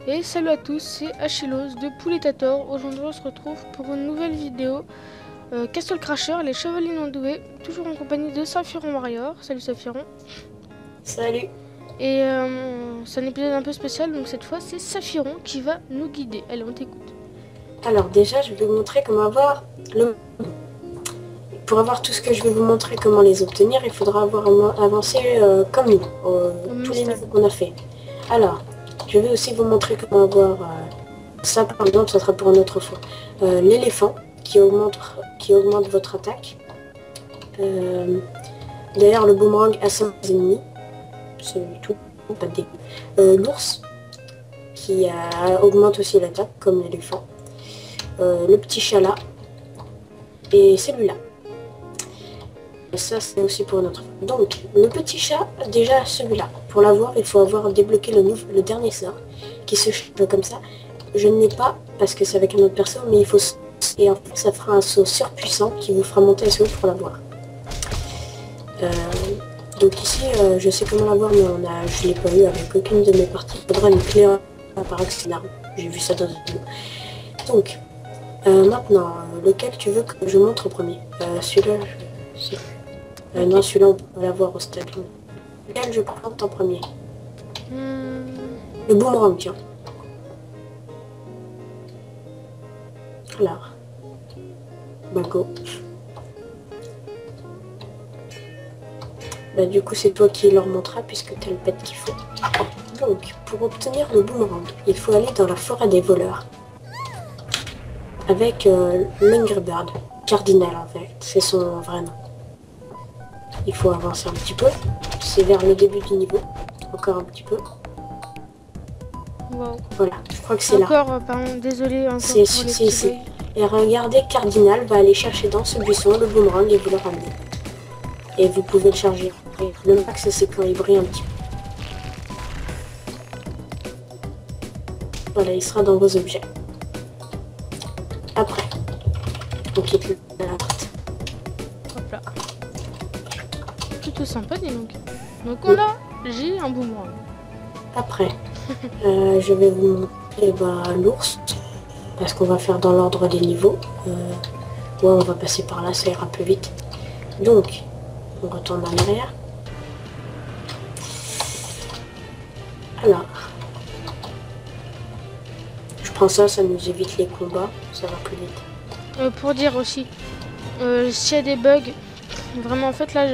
Et salut à tous, c'est Achillos de Pouletator. Aujourd'hui on se retrouve pour une nouvelle vidéo Castle Crasher, les chevaliers non doués, toujours en compagnie de Saphiron Warrior. Salut Saphiron. Salut. Et c'est un épisode un peu spécial, donc cette fois c'est Saphiron qui va nous guider. Allez, on t'écoute. Alors déjà je vais vous montrer comment avoir le... Pour avoir tout ce que je vais vous montrer comment les obtenir, il faudra avoir avancé comme nous, tous les niveaux qu'on a fait. Alors, je vais aussi vous montrer comment avoir ça par exemple, ça sera pour une autre fois. L'éléphant qui augmente votre attaque. D'ailleurs le boomerang à 5 ennemis. C'est tout, pas de dégâts. L'ours qui augmente aussi l'attaque comme l'éléphant. Le petit chat là. Et celui-là. Et ça c'est aussi pour une autre fois. Donc le petit chat, déjà celui-là. Pour l'avoir, il faut avoir débloqué le dernier sort qui se change comme ça. Je ne l'ai pas parce que c'est avec un autre perso, mais il faut... Et en fait, ça fera un saut surpuissant qui vous fera monter assez haut pour l'avoir. Donc ici, je sais comment l'avoir, mais je ne l'ai pas eu avec aucune de mes parties. Il faudra une clé par accident. J'ai vu ça dans une vidéo. Donc, maintenant, lequel tu veux que je montre en premier? Celui-là, non, celui-là, on peut l'avoir au stade. Lequel je prends en premier? Le boomerang, tiens. Alors, bah go. Bah du coup c'est toi qui leur montrera puisque t'as le pet qu'il faut. Donc pour obtenir le boomerang, il faut aller dans la forêt des voleurs. Avec l'Angry Bird, Cardinal en fait, c'est son vrai nom. Il faut avancer un petit peu, c'est vers le début du niveau, encore un petit peu. Wow. Voilà, je crois que c'est là. Encore, pardon, désolé encore C'est pour les petits bugs. Et regardez, Cardinal va aller chercher dans ce buisson le boomerang et vous le ramener. Et vous pouvez le charger. Le max c'est quand il brille un petit peu. Voilà, il sera dans vos objets. Après, on quitte la carte. Hop là. Plutôt sympa, dis donc. Donc on a, j'ai un boomerang. Après, je vais vous montrer l'ours. Parce qu'on va faire dans l'ordre des niveaux. Ouais, on va passer par là, ça ira plus vite. Donc, on retourne en arrière. Alors, je prends ça, ça nous évite les combats, ça va plus vite. Pour dire aussi, s'il y a des bugs, vraiment en fait là,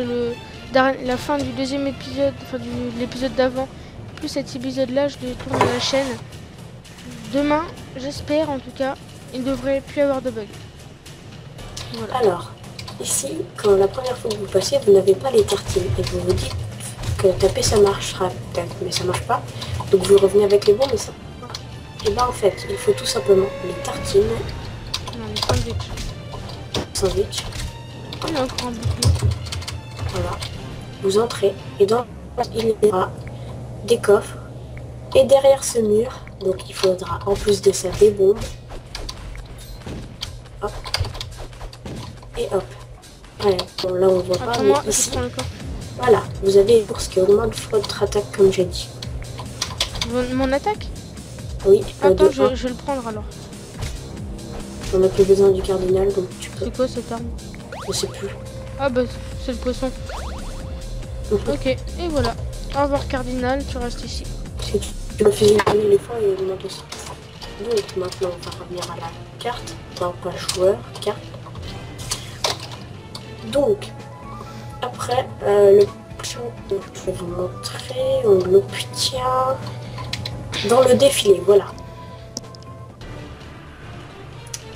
la fin du deuxième épisode, enfin de l'épisode d'avant, plus cet épisode là, je le tourne à la chaîne. Demain, j'espère en tout cas, il ne devrait plus y avoir de bugs. Voilà. Alors, ici, quand la première fois que vous passez, vous n'avez pas les tartines et vous vous dites que taper ça marchera peut-être, mais ça marche pas. Donc vous revenez avec les bons, mais ça. Et ben en fait, il faut tout simplement les tartines. Non, les sandwichs. Sandwich. Il y a encore un bouclier. Voilà. Vous entrez et dans il y aura des coffres. Et derrière ce mur, donc il faudra en plus de ça des bombes. Hop. Et hop. Ouais, bon, là on voit pas, mais ici. Voilà, vous avez une course qui augmente votre attaque comme j'ai dit. Mon attaque? Oui. Attends, je vais le prendre alors. On n'a plus besoin du cardinal, donc tu peux. C'est quoi cette arme? Je sais plus. Ah bah c'est le poisson. Ok, et voilà. Au revoir cardinal, tu restes ici. Si tu le fais l'éléphant, il augmente aussi. Donc maintenant on va revenir à la carte. Enfin, pas joueur, carte. Donc, après, le prochain que je vais vous montrer, on l'obtient dans le défilé, voilà.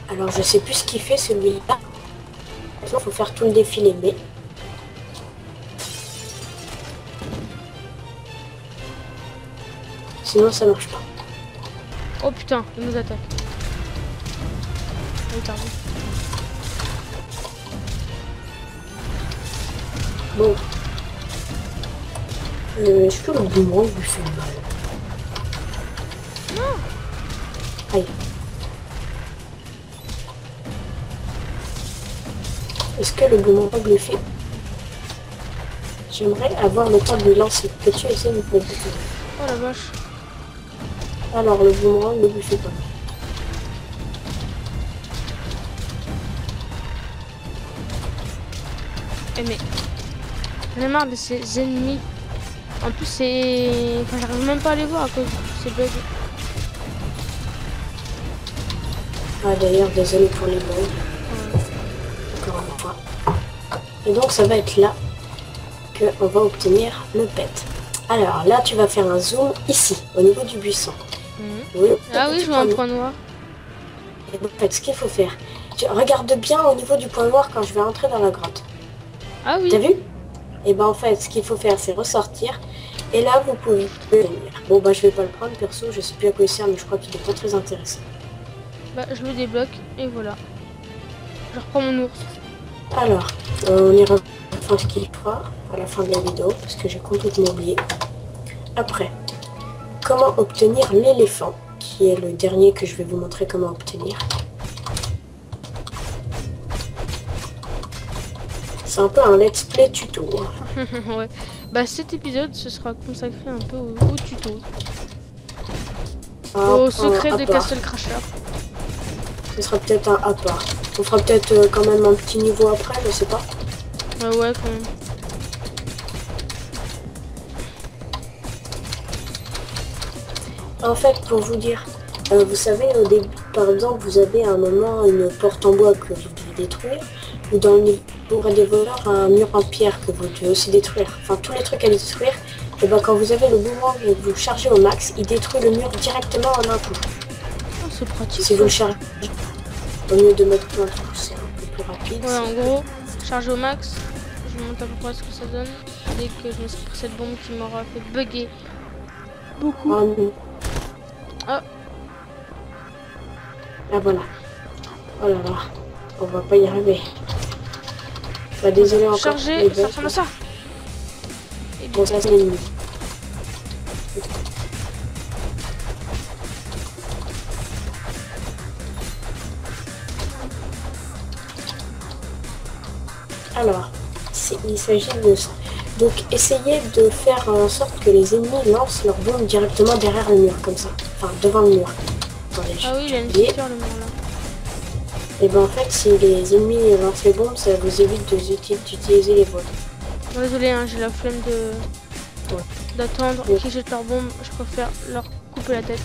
Alors je sais plus ce qu'il fait celui-là. Il faut faire tout le défilé, mais... Sinon ça marche pas. Oh putain, il nous attaque. Oh, pardon. Bon. Est-ce que le boomerang lui fait mal? Non. Aïe. Est-ce que le boomerang lui fait j'aimerais avoir le temps de lui lancer. Peux-tu essayer de me faire? Oh la vache. Alors, le boomerang ne lui fait pas. Eh mais... J'en ai marre de ces ennemis. En plus, c'est... Enfin, j'arrive même pas à les voir à cause de ces bugs. Ah, d'ailleurs, désolé pour les bugs. Ouais. Encore une fois. Et donc, ça va être là qu'on va obtenir le pet. Alors, là, tu vas faire un zoom ici, au niveau du buisson. Oui, Ah oui, je vois un point noir. Et donc, en fait, ce qu'il faut faire, tu regardes bien au niveau du point noir quand je vais entrer dans la grotte. Ah oui. T'as vu? Et ben en fait, ce qu'il faut faire, c'est ressortir. Et là, vous pouvez venir. Bon, bah, je vais pas le prendre, perso. Je sais plus à quoi il sert, mais je crois qu'il est pas très intéressant. Bah, je le débloque et voilà. Je reprends mon ours. Alors, on ira faire ce qu'il faut à la fin de la vidéo, parce que j'ai complètement oublié. Après, comment obtenir l'éléphant, qui est le dernier que je vais vous montrer comment obtenir. C'est un peu un let's play tuto. Ouais. Bah cet épisode ce sera consacré un peu au tuto. Au secret de Castle Crasher. Ce sera peut-être un à part. On fera peut-être quand même un petit niveau après, je sais pas. Ouais quand même. En fait, pour vous dire, vous savez, au début, par exemple, vous avez à un moment une porte en bois que vous devez détruire, ou dans le niveau des voleurs, un mur en pierre que vous devez aussi détruire. Enfin, tous les trucs à détruire, et ben quand vous avez le boomerang et que vous chargez au max, il détruit le mur directement en un coup. Oh, c'est pratique. Si vous le chargez, au lieu de mettre plein de coups, c'est un peu plus rapide. Ouais, en gros, charger au max, je montre à peu près ce que ça donne. Dès que je me suis pris cette bombe qui m'aura fait bugger beaucoup. Oh non. Ah. Ah voilà. Oh là là. On va pas y arriver. Bah désolé encore. Charger, ça ressemble à ça. Et Bon, ça c'est l'ennemi. Alors, il s'agit de ça. Donc, essayez de faire en sorte que les ennemis lancent leur bombe directement derrière le mur, comme ça. Enfin, devant le mur. Attendez, ah oui, il a une oublié. feature le mur là. Et ben en fait, si les ennemis lancent les bombes, ça vous évite d'utiliser les vols. Bon, désolé, hein, j'ai la flemme d'attendre qu'ils jettent leur bombe. Je préfère leur couper la tête.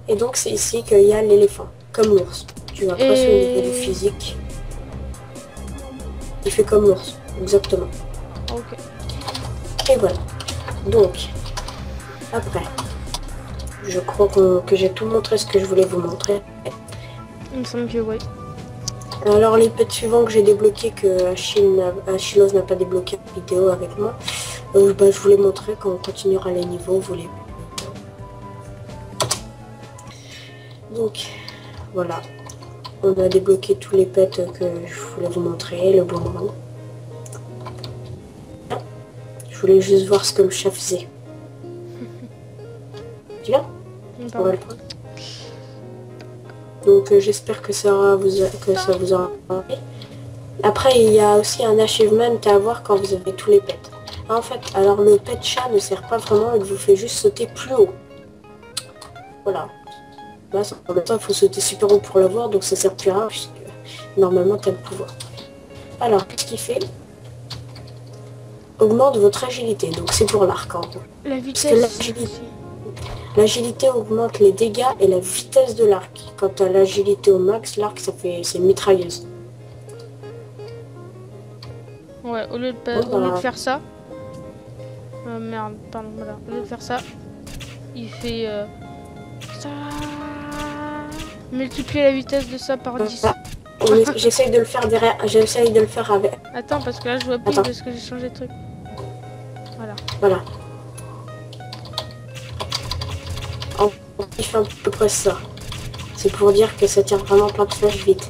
Et donc, c'est ici qu'il y a l'éléphant, comme l'ours. Tu vas passer au niveau du physique. Il fait comme l'ours, exactement. Ok. Et voilà. Donc, après, je crois que j'ai tout montré ce que je voulais vous montrer. Il me semble que oui. Alors, les pets suivants que j'ai débloqués, que Achillos n'a pas débloqué en vidéo avec moi, bah, je vous les montrerai quand on continuera les niveaux. Donc, voilà. On a débloqué tous les pets que je voulais vous montrer, le boomerang. Je voulais juste voir ce que le chat faisait. Tu viens? On va le prendre. Donc j'espère que ça vous a parlé. Après il y a aussi un achievement à avoir quand vous avez tous les pets. En fait, alors le pet chat ne sert pas vraiment, il vous fait juste sauter plus haut. Voilà. Là, en même temps, il faut sauter super haut pour l'avoir, donc ça sert plus à rien, puisque normalement, tu as le pouvoir. Alors, qu'est-ce qu'il fait? Augmente votre agilité, donc c'est pour l'arc en gros. La vitesse. L'agilité augmente les dégâts et la vitesse de l'arc. Quant à l'agilité au max, l'arc, c'est une mitrailleuse. Ouais, au lieu de faire ça... merde, pardon, voilà. Au lieu de faire ça, il fait... ça... Multiplier la vitesse de ça par 10. J'essaye de le faire derrière. J'essaye de le faire avec. Attends, parce que là je vois plus parce que j'ai changé de truc. Voilà. Voilà. Il fait à peu près ça. C'est pour dire que ça tire vraiment plein de flèches vite.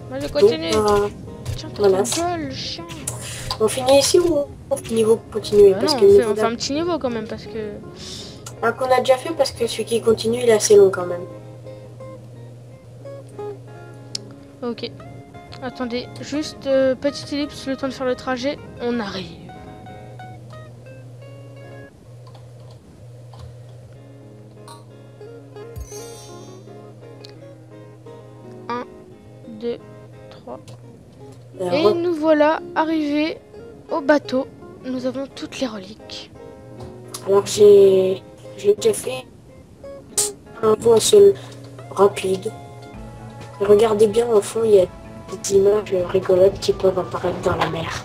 Moi je continue. Donc, tiens, voilà. Gueule, chien. On finit ici ou on finit niveau continuer Bah parce non, que on fait un petit niveau quand même parce que... qu'on a déjà fait parce que celui qui continue il est assez long quand même. Ok. Attendez, juste petite ellipse, le temps de faire le trajet. On arrive. Un, deux, trois. Et nous voilà arrivés au bateau. Nous avons toutes les reliques. Alors j'ai déjà fait un voie seul rapide. Et regardez bien au fond, il y a des images rigolotes qui peuvent apparaître dans la mer.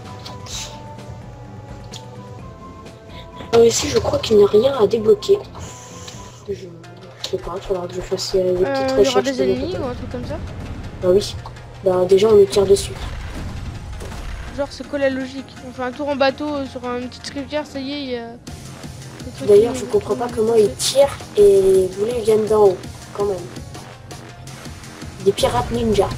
Alors ici, je crois qu'il n'y a rien à débloquer. Je sais pas, il faudra que je fasse des petites recherches. Il y aura des ennemis ou un truc comme ça? Bah oui. Bah déjà, on nous tire dessus. Genre, c'est quoi la logique? On fait un tour en bateau sur une petite rivière, ça y est, il y a... D'ailleurs, je comprends pas comment ils tirent et les boulets viennent d'en haut, quand même. Des pirates ninja.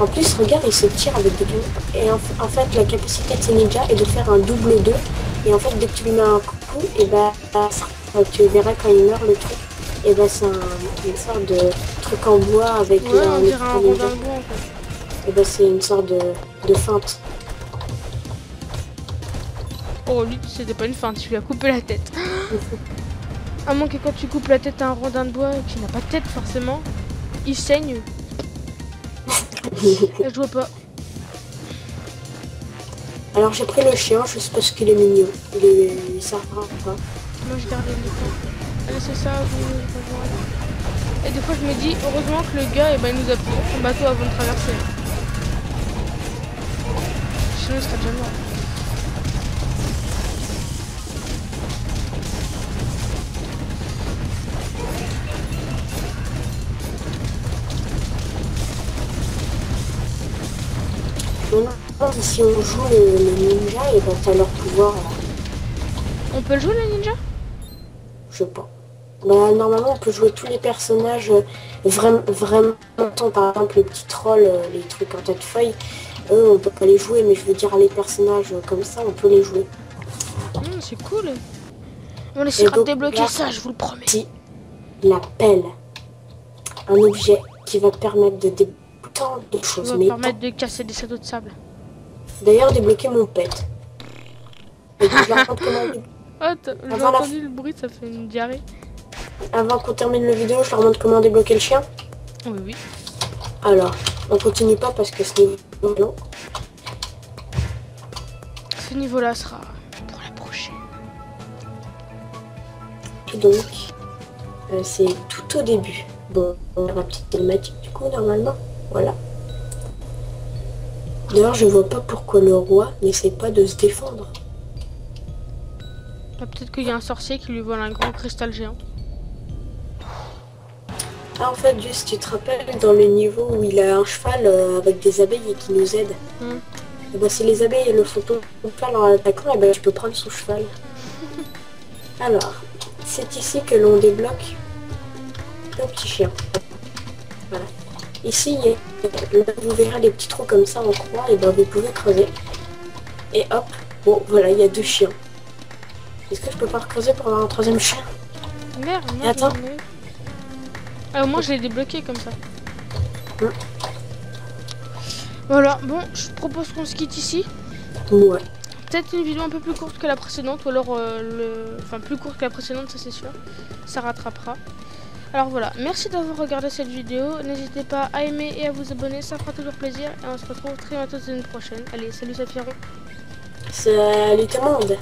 En plus, regarde, ils se tirent avec des canons. Et en fait, la capacité de ces ninjas est de faire un double 2. Et en fait, dès que tu lui mets un coup, et bah, tu verras quand il meurt le truc. Et bah, c'est une sorte de truc en bois avec on dirait un rondin de bois en fait. Et bah, c'est une sorte de feinte. Oh, lui, c'était pas une feinte, tu lui as coupé la tête. À moins que quand tu coupes la tête à un rondin de bois qui n'a pas de tête forcément, il saigne. Je vois pas. Alors j'ai pris le chien juste parce qu'il est mignon. Il servera pas. Moi je garde les deux. Allez, c'est ça, vous. Et des fois je me dis, heureusement que le gars, il nous a pris sur son bateau avant de traverser. Sinon il serait déjà mort. Si on joue le ninja, et ben t'as leur pouvoir. On peut le jouer le ninja? Je sais pas. Bah, normalement on peut jouer tous les personnages vraiment. Par exemple le petit troll, les trucs en tête feuille, eux on peut pas les jouer, mais je veux dire les personnages comme ça on peut les jouer. C'est cool. On essaiera de débloquer ça, je vous le promets. La pelle. Un objet qui va permettre de débloquer tant de choses. Ça va permettre de casser des châteaux de sable. D'ailleurs, débloquer mon pet. Et je leur montre comment j'ai entendu le bruit, ça fait une diarrhée. Avant qu'on termine la vidéo, je leur montre comment débloquer le chien. Oui, oui. Alors, on continue pas parce que ce niveau est long. Ce niveau-là sera pour la prochaine. Et donc, c'est tout au début. Bon, on a la petite thématique du coup, normalement. Voilà. D'ailleurs, je vois pas pourquoi le roi n'essaie pas de se défendre. Peut-être qu'il y a un sorcier qui lui vole un grand cristal géant. Ah, en fait, juste, tu te rappelles dans le niveau où il a un cheval avec des abeilles et qui nous aide. Et bah, si les abeilles le font ton cheval en attaquant, et bah, tu peux prendre son cheval. Alors, c'est ici que l'on débloque le petit chien. Voilà. Ici, là, vous verrez des petits trous comme ça en croix, et ben vous pouvez creuser. Et hop, bon voilà, il y a 2 chiens. Est-ce que je peux pas recreuser pour avoir un 3e chien? Merde, et attends. Au moins je l'ai débloqué comme ça. Voilà, bon, je propose qu'on se quitte ici. Ouais. Peut-être une vidéo un peu plus courte que la précédente, ou alors enfin plus courte que la précédente, ça c'est sûr. Ça rattrapera. Alors voilà, merci d'avoir regardé cette vidéo. N'hésitez pas à aimer et à vous abonner, ça fera toujours plaisir. Et on se retrouve très bientôt dans une prochaine. Allez, salut Saphiron. Salut tout le monde.